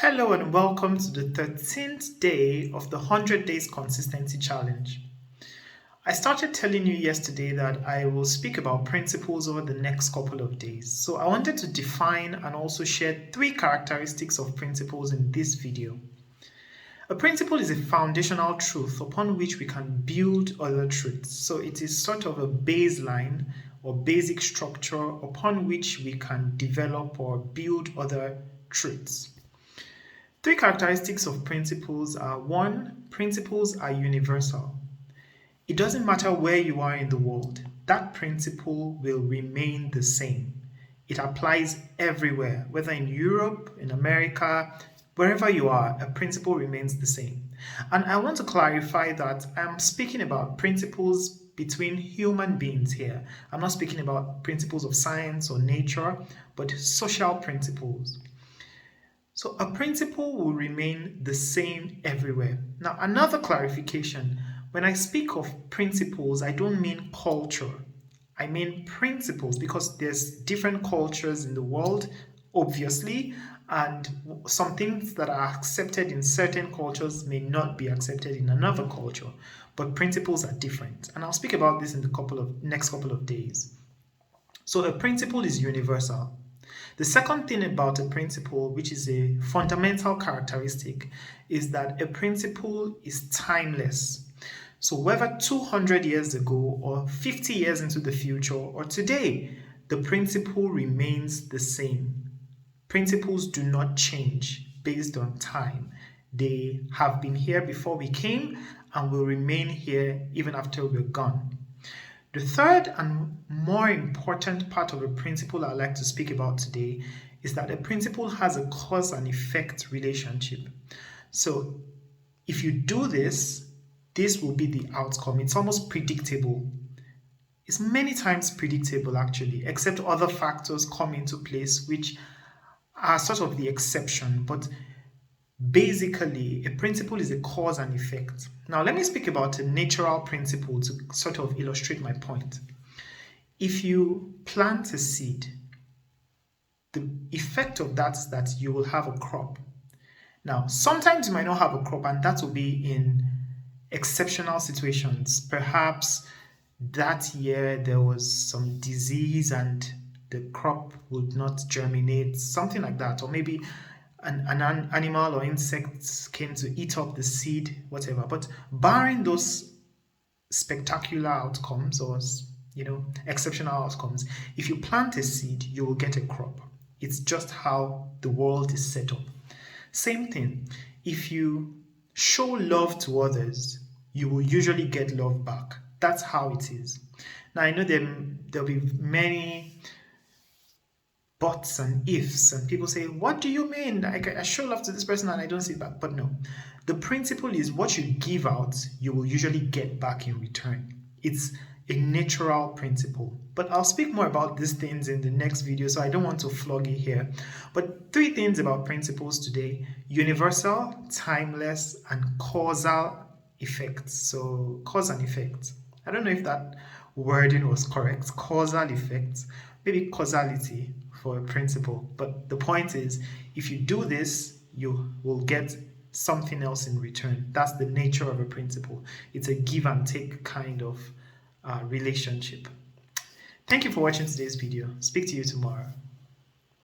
Hello and welcome to the 13th day of the 100 Days Consistency Challenge. I started telling you yesterday that I will speak about principles over the next couple of days. So I wanted to define and also share 3 characteristics of principles in this video. A principle is a foundational truth upon which we can build other truths. So it is sort of a baseline or basic structure upon which we can develop or build other truths. 3 characteristics of principles are: 1, principles are universal. It doesn't matter where you are in the world, that principle will remain the same. It applies everywhere, whether in Europe, in America, wherever you are, a principle remains the same. And I want to clarify that I'm speaking about principles between human beings here. I'm not speaking about principles of science or nature, but social principles. So a principle will remain the same everywhere. Now, another clarification: when I speak of principles, I don't mean culture. I mean principles, because there's different cultures in the world, obviously, and some things that are accepted in certain cultures may not be accepted in another culture. But principles are different, and I'll speak about this in the next couple of days. So a principle is universal. The second thing about a principle, which is a fundamental characteristic, is that a principle is timeless. So whether 200 years ago or 50 years into the future or today, the principle remains the same. Principles do not change based on time. They have been here before we came and will remain here even after we're gone. The third and more important part of a principle I'd like to speak about today is that a principle has a cause and effect relationship. So if you do this, this will be the outcome. It's almost predictable. It's many times predictable, actually, except other factors come into place which are sort of the exception. But basically, a principle is a cause and effect. Now, let me speak about a natural principle to sort of illustrate my point. If you plant a seed, the effect of that is that you will have a crop. Now, sometimes you might not have a crop, and that will be in exceptional situations. Perhaps that year there was some disease and the crop would not germinate, something like that. Or maybe an animal or insects came to eat up the seed, whatever. But barring those spectacular outcomes or exceptional outcomes, if you plant a seed, you will get a crop. It's just how the world is set up. Same thing, if you show love to others, you will usually get love back. That's how it is. Now, I know there'll be many buts and ifs, and people say, what do you mean? I show love to this person and I don't see it back. But no, the principle is what you give out, you will usually get back in return. It's a natural principle. But I'll speak more about these things in the next video, so I don't want to flog it here. But 3 things about principles today: universal, timeless, and causal effects. So cause and effect. I don't know if that wording was correct. Causal effects, maybe causality for a principle. But the point is, if you do this, you will get something else in return. That's the nature of a principle. It's a give and take kind of relationship. Thank you for watching today's video. Speak to you tomorrow.